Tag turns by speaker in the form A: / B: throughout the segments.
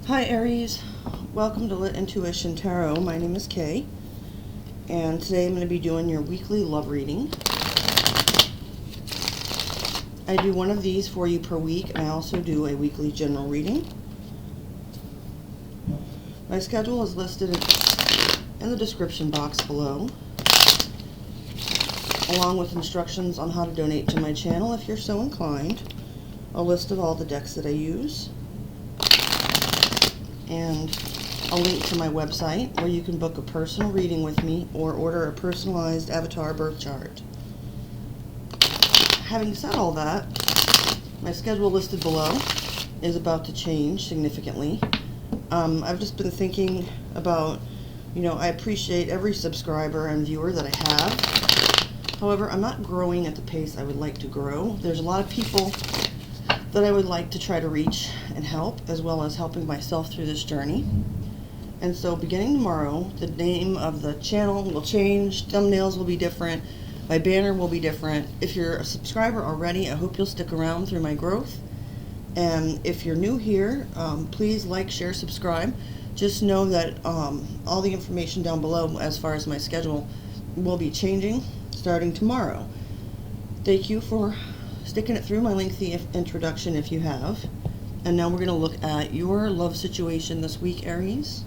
A: Hi Aries, welcome to Lit Intuition Tarot. My name is Kay, and today I'm going to be doing your weekly love reading. I do one of these for you per week, and I also do a weekly general reading. My schedule is listed in the description box below, along with instructions on how to donate to my channel if you're so inclined, a list of all the decks that I use, and a link to my website where you can book a personal reading with me or order a personalized avatar birth chart. Having said all that, my schedule listed below is about to change significantly. I've just been thinking about, I appreciate every subscriber and viewer that I have. However, I'm not growing at the pace I would like to grow. There's a lot of people that I would like to try to reach and help, as well as helping myself through this journey. And so beginning tomorrow, the name of the channel will change, thumbnails will be different, my banner will be different. If you're a subscriber already, I hope you'll stick around through my growth. And if you're new here, please like, share, subscribe. Just know that all the information down below as far as my schedule will be changing starting tomorrow. Thank you for sticking it through my lengthy introduction if you have. And now we're going to look at your love situation this week, Aries.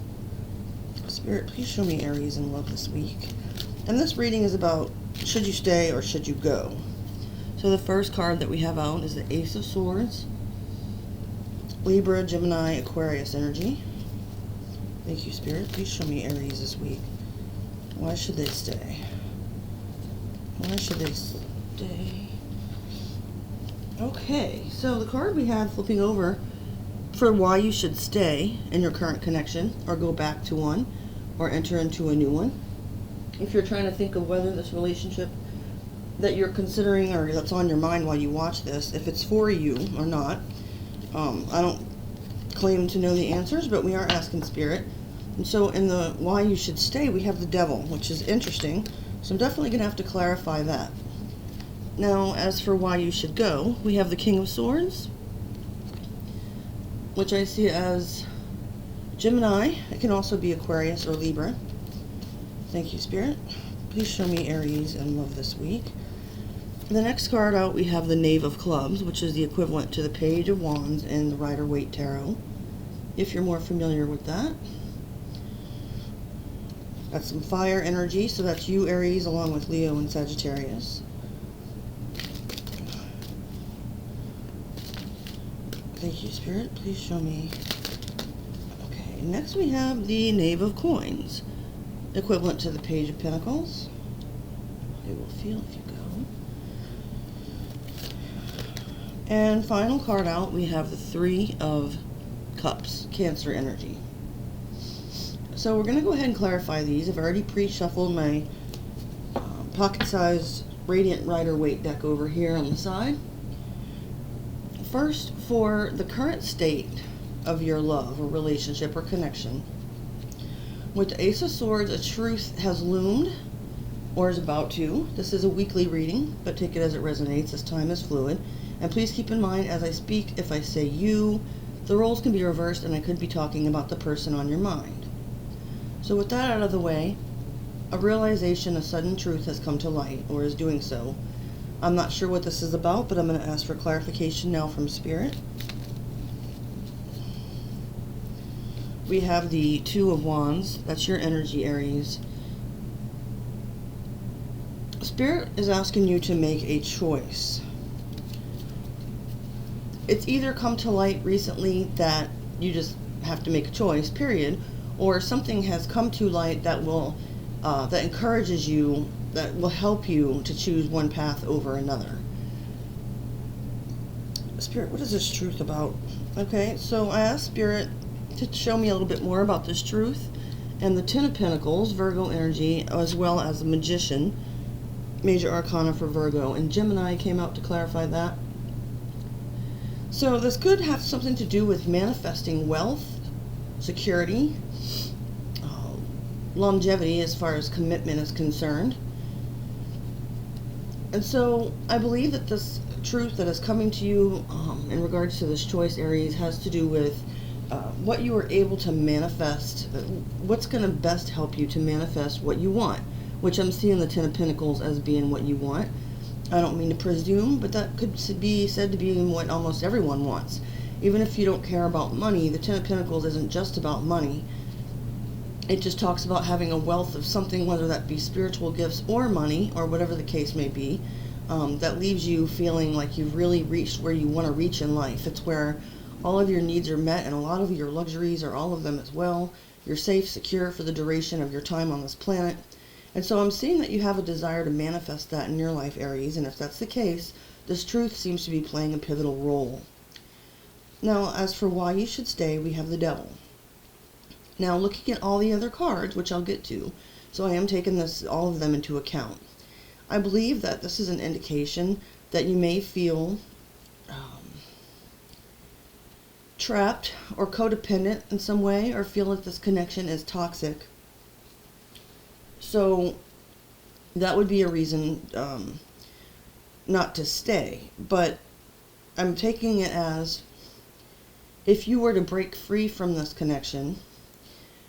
A: Spirit, please show me Aries in love this week. And this reading is about should you stay or should you go. So the first card that we have out is the Ace of Swords, Libra, Gemini, Aquarius energy. Thank you, Spirit. Please show me Aries this week. Why should they stay? Why should they stay? Okay, so the card we have flipping over for why you should stay in your current connection or go back to one or enter into a new one. If you're trying to think of whether this relationship that you're considering or that's on your mind while you watch this, if it's for you or not. I don't claim to know the answers, but we are asking Spirit. And so in the why you should stay, we have the Devil, which is interesting. So I'm definitely going to have to clarify that. Now, as for why you should go, we have the King of Swords, which I see as Gemini. It can also be Aquarius or Libra. Thank you, Spirit. Please show me Aries in love this week. The next card out, we have the Knave of Clubs, which is the equivalent to the Page of Wands in the Rider-Waite Tarot, if you're more familiar with that. That's some fire energy, so that's you, Aries, along with Leo and Sagittarius. Thank you, Spirit. Please show me. Okay, next we have the Knave of Coins, equivalent to the Page of Pentacles. How you will feel if you go. And final card out, we have the Three of Cups, Cancer energy. So we're going to go ahead and clarify these. I've already pre-shuffled my pocket-sized Radiant Rider-Waite deck over here on the side. First, for the current state of your love or relationship or connection, with the Ace of Swords, a truth has loomed or is about to. This is a weekly reading, but take it as it resonates, as time is fluid. And please keep in mind, as I speak, if I say you, the roles can be reversed and I could be talking about the person on your mind. So with that out of the way, a realization, a sudden truth has come to light, or is doing so. I'm not sure what this is about, but I'm going to ask for clarification now from Spirit. We have the Two of Wands. That's your energy, Aries. Spirit is asking you to make a choice. It's either come to light recently that you just have to make a choice, period, or something has come to light that will, that encourages you, that will help you to choose one path over another. Spirit, what is this truth about? Okay, so I asked Spirit to show me a little bit more about this truth. And the Ten of Pentacles, Virgo energy, as well as the Magician, major arcana for Virgo. And Gemini came out to clarify that. So this could have something to do with manifesting wealth, security, longevity as far as commitment is concerned. And so I believe that this truth that is coming to you in regards to this choice, Aries, has to do with what you are able to manifest, what's going to best help you to manifest what you want, which I'm seeing the Ten of Pentacles as being what you want. I don't mean to presume, but that could be said to be what almost everyone wants. Even if you don't care about money, the Ten of Pentacles isn't just about money. It just talks about having a wealth of something, whether that be spiritual gifts or money, or whatever the case may be, that leaves you feeling like you've really reached where you want to reach in life. It's where all of your needs are met, and a lot of your luxuries, or all of them as well. You're safe, secure for the duration of your time on this planet. And so I'm seeing that you have a desire to manifest that in your life, Aries, and if that's the case, this truth seems to be playing a pivotal role. Now, as for why you should stay, we have the Devil. Now, looking at all the other cards, which I'll get to, so I am taking all of them into account. I believe that this is an indication that you may feel trapped or codependent in some way, or feel that this connection is toxic. So that would be a reason not to stay. But I'm taking it as, if you were to break free from this connection,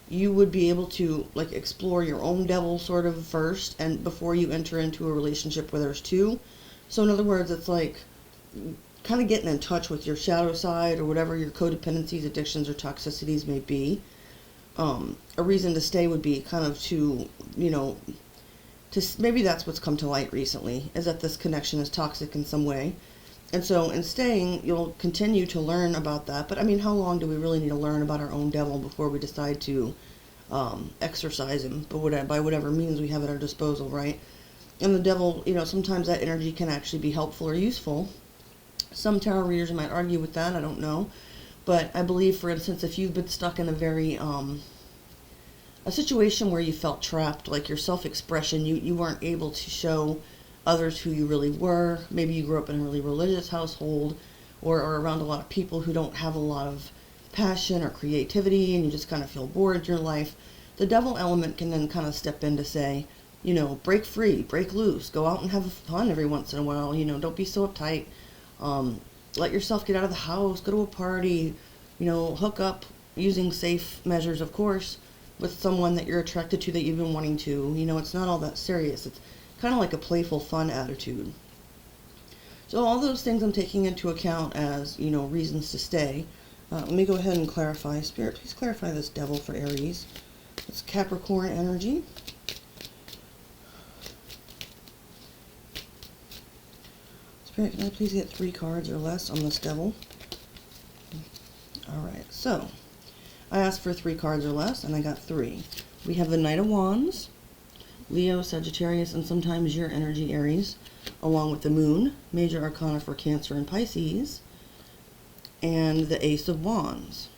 A: you would be able to like explore your own devil sort of first, and before you enter into a relationship where there's two. So in other words, it's like kind of getting in touch with your shadow side, or whatever your codependencies, addictions, or toxicities may be. A reason to stay would be kind of to, maybe that's what's come to light recently, is that this connection is toxic in some way. And so in staying, you'll continue to learn about that. But I mean, how long do we really need to learn about our own devil before we decide to exercise him, by whatever means we have at our disposal, right? And the devil, sometimes that energy can actually be helpful or useful. Some tarot readers might argue with that, I don't know. But I believe, for instance, if you've been stuck in a situation where you felt trapped, like your self-expression, you weren't able to show others who you really were. Maybe you grew up in a really religious household, or around a lot of people who don't have a lot of passion or creativity, and you just kind of feel bored in your life. The devil element can then kind of step in to say, break free, break loose, go out and have fun every once in a while. Don't be so uptight. Let yourself get out of the house, go to a party, hook up using safe measures, of course, with someone that you're attracted to, that you've been wanting to. It's not all that serious. It's kind of like a playful, fun attitude. So all those things I'm taking into account as, reasons to stay. Let me go ahead and clarify. Spirit, please clarify this devil for Aries. It's Capricorn energy. Spirit, can I please get 3 cards or less on this devil? Alright, so I asked for 3 cards or less, and I got 3. We have the Knight of Wands, Leo, Sagittarius, and sometimes your energy, Aries, along with the Moon, major arcana for Cancer and Pisces, and the Ace of Wands,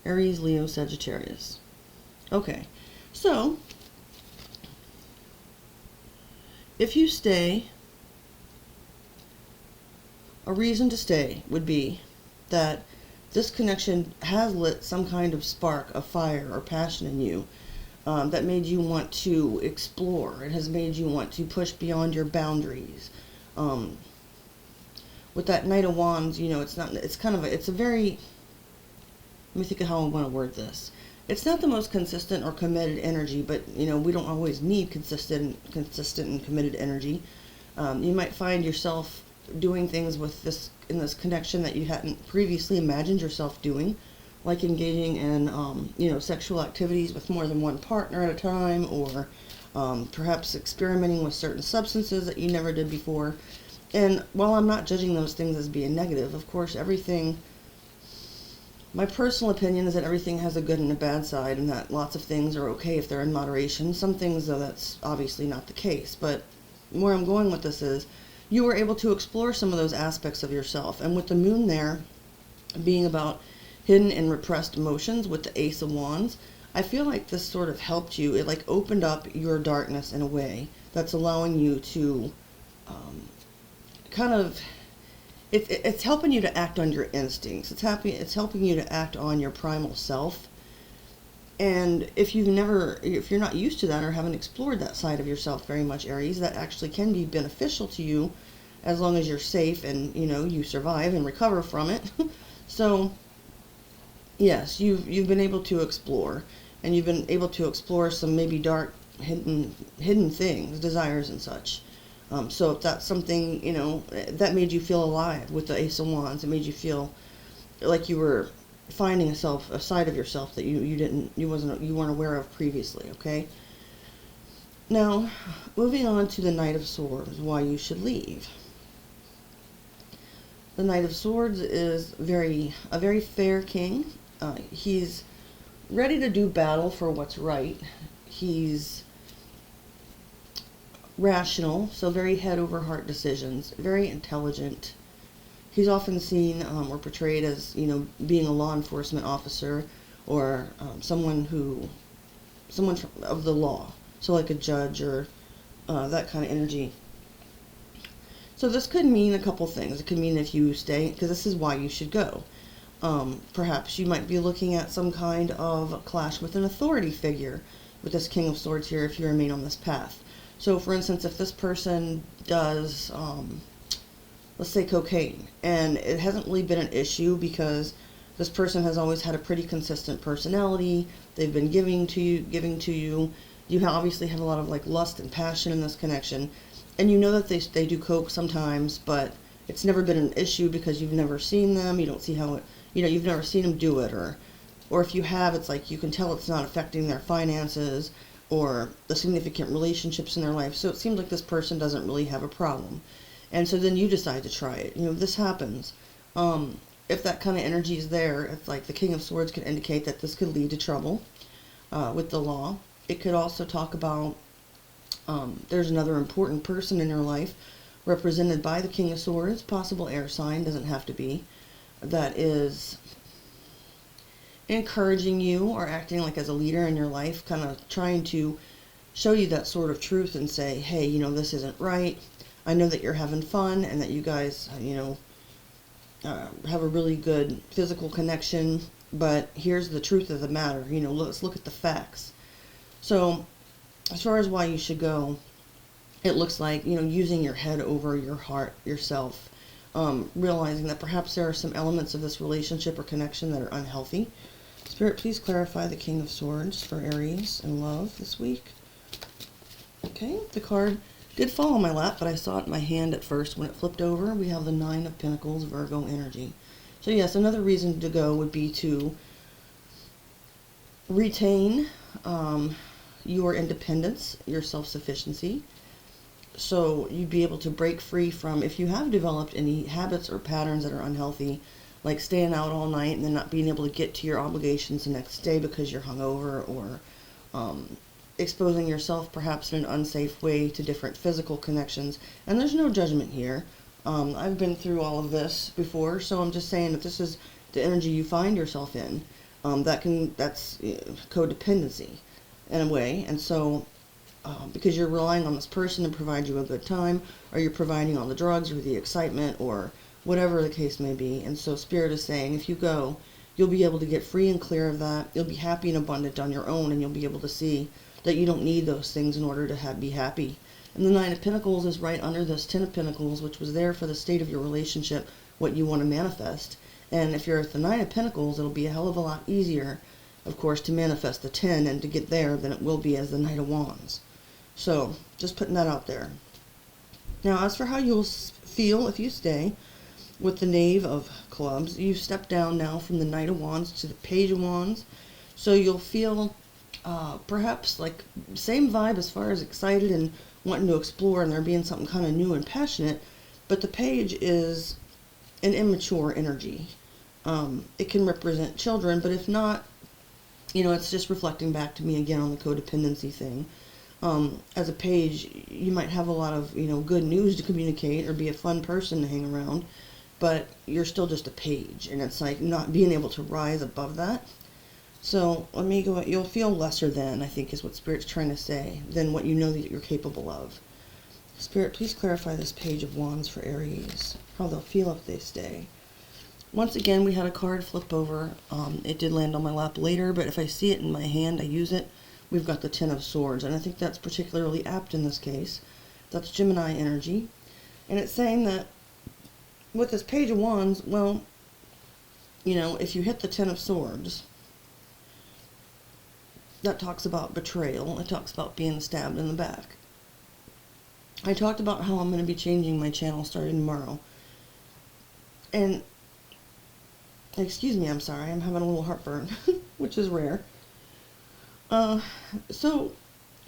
A: Aries, Leo, Sagittarius. Okay, so if you stay, a reason to stay would be that this connection has lit some kind of spark of fire or passion in you, that made you want to explore. It has made you want to push beyond your boundaries. With that Knight of Wands, it's a very, let me think of how I want to word this. It's not the most consistent or committed energy, but, we don't always need consistent and committed energy. You might find yourself doing things in this connection that you hadn't previously imagined yourself doing, like engaging in sexual activities with more than one partner at a time, or perhaps experimenting with certain substances that you never did before. And while I'm not judging those things as being negative, of course, my personal opinion is that everything has a good and a bad side, and that lots of things are okay if they're in moderation. Some things, though, that's obviously not the case. But where I'm going with this is, you were able to explore some of those aspects of yourself. And with the Moon there being about hidden and repressed emotions with the Ace of Wands, I feel like this sort of helped you. It like opened up your darkness in a way that's allowing you to it's helping you to act on your instincts. It's helping you to act on your primal self. And if you're not used to that or haven't explored that side of yourself very much, Aries, that actually can be beneficial to you as long as you're safe and, you survive and recover from it. So yes, you've been able to explore, and you've been able to explore some maybe dark, hidden things, desires and such. So if that's something, that made you feel alive with the Ace of Wands, it made you feel like you were finding a side of yourself that you weren't aware of previously. Okay. Now, moving on to the Knight of Swords, why you should leave. The Knight of Swords is a very fair king. He's ready to do battle for what's right. He's rational, so very head over heart decisions, very intelligent. He's often seen or portrayed as, being a law enforcement officer or someone of the law. So like a judge or that kind of energy. So this could mean a couple things. It could mean if you stay, because this is why you should go. Perhaps you might be looking at some kind of clash with an authority figure with this King of Swords here if you remain on this path. So for instance, if this person does, let's say cocaine, and it hasn't really been an issue because this person has always had a pretty consistent personality, they've been giving to you, you obviously have a lot of like lust and passion in this connection, and you know that they do coke sometimes, but it's never been an issue because you've never seen them, you don't see how it, you've never seen them do it, or if you have, it's like you can tell it's not affecting their finances or the significant relationships in their life, so it seems like this person doesn't really have a problem. And so then you decide to try it. This happens. If that kind of energy is there, it's like the King of Swords could indicate that this could lead to trouble with the law. It could also talk about there's another important person in your life represented by the King of Swords, possible air sign, doesn't have to be, that is encouraging you or acting like as a leader in your life, kind of trying to show you that sort of truth and say, hey, this isn't right. I know that you're having fun and that you guys, have a really good physical connection, but here's the truth of the matter. Let's look at the facts. So as far as why you should go, it looks like, using your head over your heart, yourself, realizing that perhaps there are some elements of this relationship or connection that are unhealthy. Spirit, please clarify the King of Swords for Aries and love this week. Okay, the card did fall on my lap, but I saw it in my hand at first. When it flipped over, we have the Nine of Pentacles, Virgo energy. So yes, another reason to go would be to retain your independence, your self-sufficiency. So you'd be able to break free from, if you have developed any habits or patterns that are unhealthy, like staying out all night and then not being able to get to your obligations the next day because you're hungover, or exposing yourself perhaps in an unsafe way to different physical connections. And there's no judgment here. I've been through all of this before, so I'm just saying that this is the energy you find yourself in. That's codependency in a way. And so because you're relying on this person to provide you a good time, or you're providing all the drugs or the excitement or whatever the case may be. And so Spirit is saying, if you go, you'll be able to get free and clear of that. You'll be happy and abundant on your own, and you'll be able to see that you don't need those things in order to be happy. And the Nine of Pentacles is right under this Ten of Pentacles, which was there for the state of your relationship, what you want to manifest. And if you're at the Nine of Pentacles, it'll be a hell of a lot easier, of course, to manifest the 10 and to get there than it will be as the Knight of Wands. So, just putting that out there. Now, as for how you'll feel if you stay with the Knave of Clubs, you step down now from the Knight of Wands to the Page of Wands. So you'll feel perhaps like same vibe as far as excited and wanting to explore and there being something kind of new and passionate, but the Page is an immature energy. It can represent children, but if not, it's just reflecting back to me again on the codependency thing. As a Page, you might have a lot of, good news to communicate or be a fun person to hang around, but you're still just a page, and it's like not being able to rise above that. So let me go, you'll feel lesser than, I think is what Spirit's trying to say, than what you know that you're capable of. Spirit, please clarify this Page of Wands for Aries, how they'll feel if they stay. Once again, we had a card flip over. It did land on my lap later, but if I see it in my hand, I use it. We've got the Ten of Swords, and I think that's particularly apt in this case. That's Gemini energy. And it's saying that with this Page of Wands, well, you know, if you hit the Ten of Swords, that talks about betrayal. It talks about being stabbed in the back. I talked about how I'm going to be changing my channel starting tomorrow. And, excuse me, I'm sorry, I'm having a little heartburn, which is rare. So,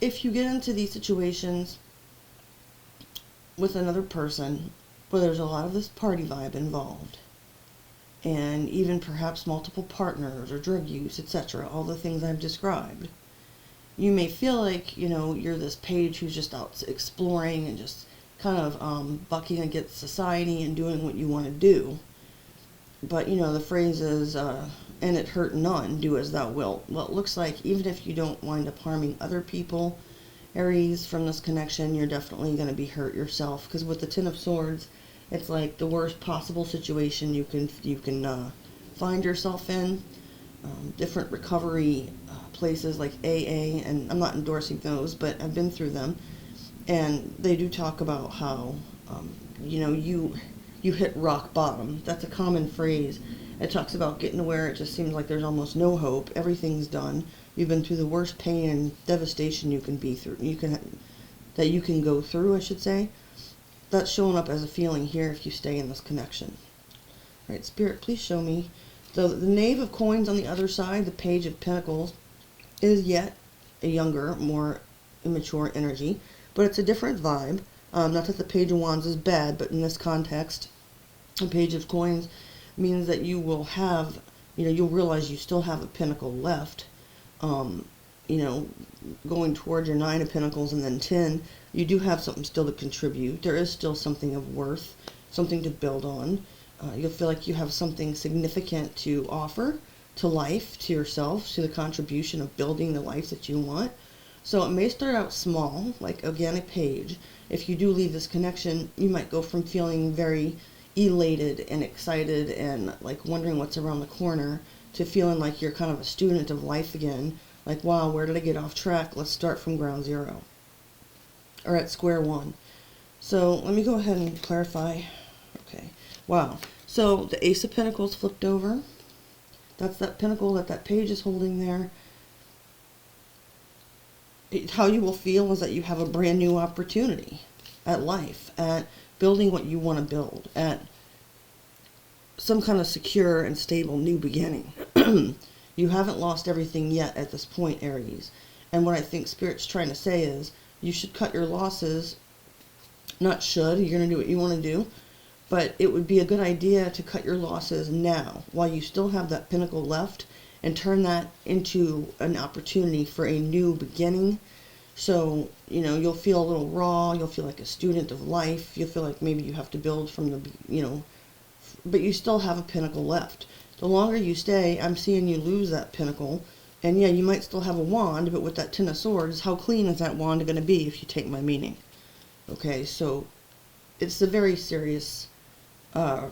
A: if you get into these situations with another person where there's a lot of this party vibe involved, and even perhaps multiple partners or drug use, etc., all the things I've described, you may feel like, you know, you're this page who's just out exploring and just kind of bucking against society and doing what you want to do. But, you know, the phrase is, and it hurt none, do as thou wilt. Well, it looks like even if you don't wind up harming other people, Aries, from this connection, you're definitely going to be hurt yourself. Because with the Ten of Swords, it's like the worst possible situation you can find yourself in. Different recovery places like AA, and I'm not endorsing those, but I've been through them, and they do talk about how you know, you hit rock bottom. That's a common phrase. It talks about getting to where it just seems like there's almost no hope. Everything's done. You've been through the worst pain and devastation you can be through. You can go through, I should say. That's showing up as a feeling here if you stay in this connection. All right, Spirit, please show me. So the Knave of Coins on the other side, the Page of Pentacles, is yet a younger, more immature energy, but it's a different vibe. Not that the Page of Wands is bad, but in this context, the Page of Coins means that you will have, you know, you'll realize you still have a pentacle left. You know, going towards your 9 of Pentacles and then 10, you do have something still to contribute. There is still something of worth, something to build on. You'll feel like you have something significant to offer to life, to yourself, to the contribution of building the life that you want. So it may start out small, like again a page. If you do leave this connection, you might go from feeling very elated and excited and like wondering what's around the corner to feeling like you're kind of a student of life again. Like, wow, where did I get off track? Let's start from ground zero. Or at square one. So let me go ahead and clarify. Okay. Wow. So the Ace of Pentacles flipped over. That's that pentacle that that page is holding there. How you will feel is that you have a brand new opportunity at life, at building what you want to build, at some kind of secure and stable new beginning. You haven't lost everything yet at this point, Aries. And what I think Spirit's trying to say is you should cut your losses. Not should, you're going to do what you want to do. But it would be a good idea to cut your losses now while you still have that pinnacle left and turn that into an opportunity for a new beginning. So, you know, you'll feel a little raw. You'll feel like a student of life. You'll feel like maybe you have to build from the, you know, but you still have a pinnacle left. The longer you stay, I'm seeing you lose that pinnacle. And yeah, you might still have a wand, but with that Ten of Swords, how clean is that wand going to be if you take my meaning? Okay, so it's a very serious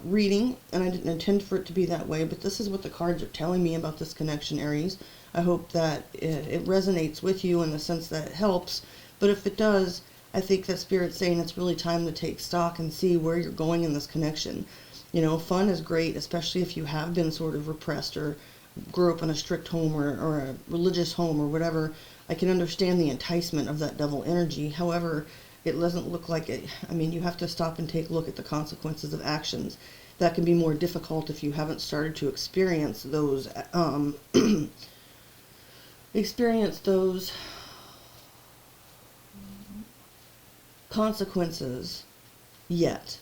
A: reading, and I didn't intend for it to be that way, but this is what the cards are telling me about this connection, Aries. I hope that it resonates with you in the sense that it helps, but if it does, I think that Spirit's saying it's really time to take stock and see where you're going in this connection. You know, fun is great, especially if you have been sort of repressed or grew up in a strict home or a religious home or whatever. I can understand the enticement of that devil energy. However, it doesn't look like it. I mean, you have to stop and take a look at the consequences of actions. That can be more difficult if you haven't started to experience those consequences yet.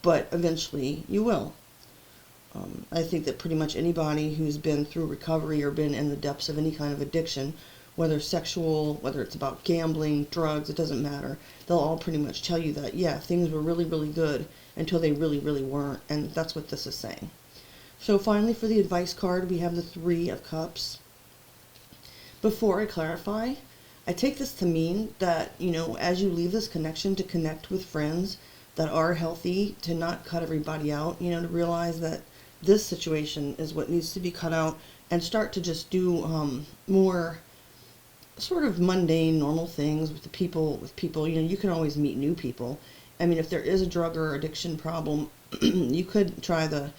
A: But eventually you will. I think that pretty much anybody who's been through recovery or been in the depths of any kind of addiction, whether sexual, whether it's about gambling, drugs, it doesn't matter. They'll all pretty much tell you that, yeah, things were really, really good until they really, really weren't. And that's what this is saying. So finally, for the advice card, we have the Three of Cups. Before I clarify, I take this to mean that, you know, as you leave this connection, to connect with friends that are healthy, to not cut everybody out, you know, to realize that this situation is what needs to be cut out, and start to just do more sort of mundane, normal things with people. You know, you can always meet new people. I mean, if there is a drug or addiction problem, you could try the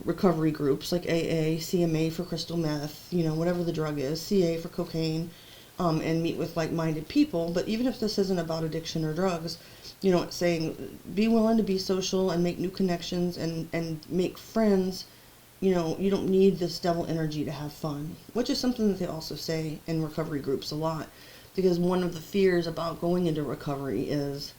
A: recovery groups like AA, CMA for crystal meth, you know, whatever the drug is, CA for cocaine, and meet with like-minded people. But even if this isn't about addiction or drugs, you know, it's saying be willing to be social and make new connections and make friends. You know, you don't need this devil energy to have fun, which is something that they also say in recovery groups a lot. Because one of the fears about going into recovery is,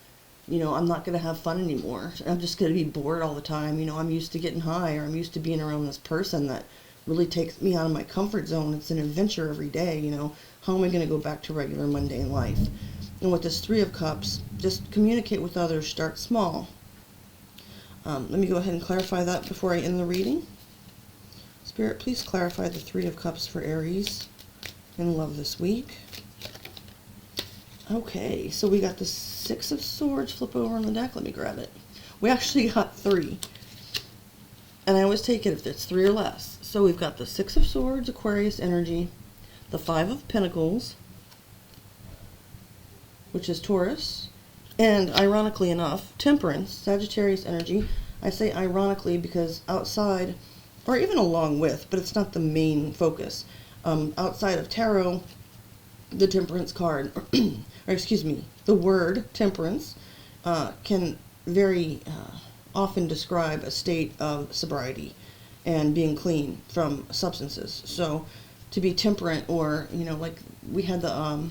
A: you know, I'm not going to have fun anymore. I'm just going to be bored all the time. You know, I'm used to getting high, or I'm used to being around this person that really takes me out of my comfort zone. It's an adventure every day, you know. How am I going to go back to regular mundane life? And with this Three of Cups, just communicate with others, start small. Let me go ahead and clarify that before I end the reading. Spirit, please clarify the Three of Cups for Aries in love this week. Okay, so we got the Six of Swords flip over on the deck. Let me grab it. We actually got 3. And I always take it if it's 3 or less. So we've got the Six of Swords, Aquarius energy, the Five of Pentacles, which is Taurus, and ironically enough, Temperance, Sagittarius energy. I say ironically because outside, or even along with, but it's not the main focus. Outside of tarot, the Temperance card, or excuse me, the word temperance can very often describe a state of sobriety and being clean from substances. So to be temperate, or, you know, like we had the,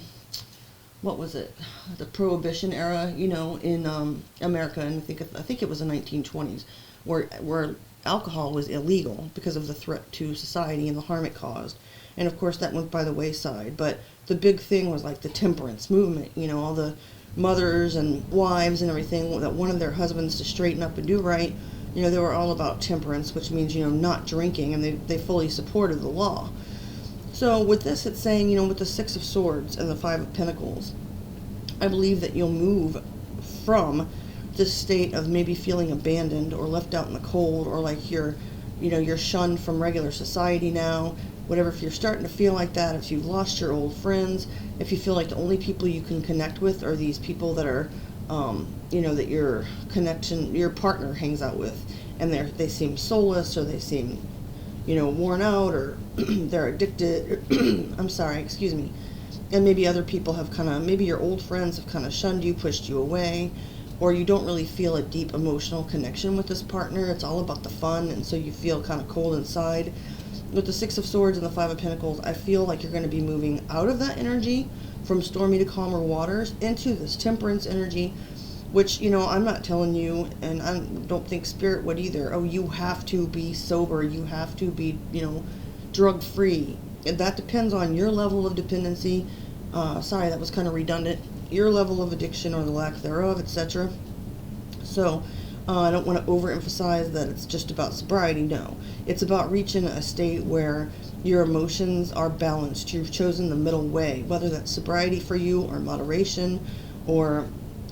A: what was it, the Prohibition era, you know, in America, and I think it was the 1920s, where alcohol was illegal because of the threat to society and the harm it caused. And of course that went by the wayside, but the big thing was like the temperance movement, you know, all the mothers and wives and everything that wanted their husbands to straighten up and do right. You know, they were all about temperance, which means, you know, not drinking, and they fully supported the law. So with this, it's saying, you know, with the Six of Swords and the Five of Pentacles, I believe that you'll move from this state of maybe feeling abandoned or left out in the cold, or like you're shunned from regular society now. Whatever, if you're starting to feel like that, if you've lost your old friends, if you feel like the only people you can connect with are these people that are, you know, that your partner hangs out with, and they seem soulless, or they seem, you know, worn out, or they're addicted. I'm sorry, excuse me. And maybe other people have maybe your old friends have kind of shunned you, pushed you away, or you don't really feel a deep emotional connection with this partner. It's all about the fun, and so you feel kind of cold inside. With the Six of Swords and the Five of Pentacles, I feel like you're going to be moving out of that energy, from stormy to calmer waters, into this temperance energy, which, you know, I'm not telling you, and I don't think Spirit would either, oh, you have to be sober, you have to be, you know, drug-free. And that depends on your level of dependency. Sorry, that was kind of redundant. Your level of addiction or the lack thereof, etc. So, I don't want to overemphasize that it's just about sobriety. No, it's about reaching a state where your emotions are balanced. You've chosen the middle way, whether that's sobriety for you or moderation, or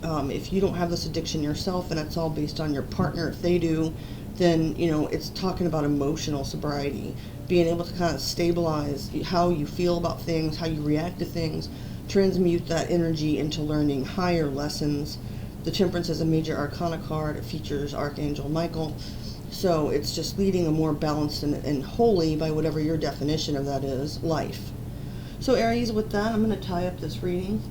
A: if you don't have this addiction yourself and it's all based on your partner, if they do, then, you know, it's talking about emotional sobriety, being able to kind of stabilize how you feel about things, how you react to things, transmute that energy into learning higher lessons. The Temperance is a major arcana card. It features Archangel Michael. So it's just leading a more balanced and holy, by whatever your definition of that is, life. So Aries, with that, I'm going to tie up this reading.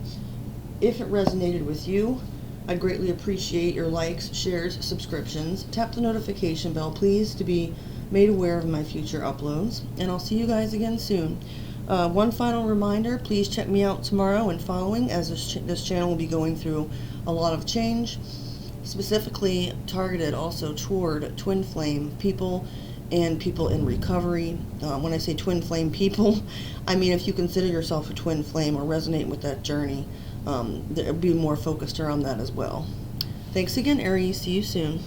A: If it resonated with you, I'd greatly appreciate your likes, shares, subscriptions. Tap the notification bell, please, to be made aware of my future uploads. And I'll see you guys again soon. One final reminder, please check me out tomorrow and following, as this channel will be going through a lot of change, specifically targeted also toward twin flame people and people in recovery. When I say twin flame people, I mean if you consider yourself a twin flame or resonate with that journey, there'll be more focused around that as well. Thanks again, Aries. See you soon.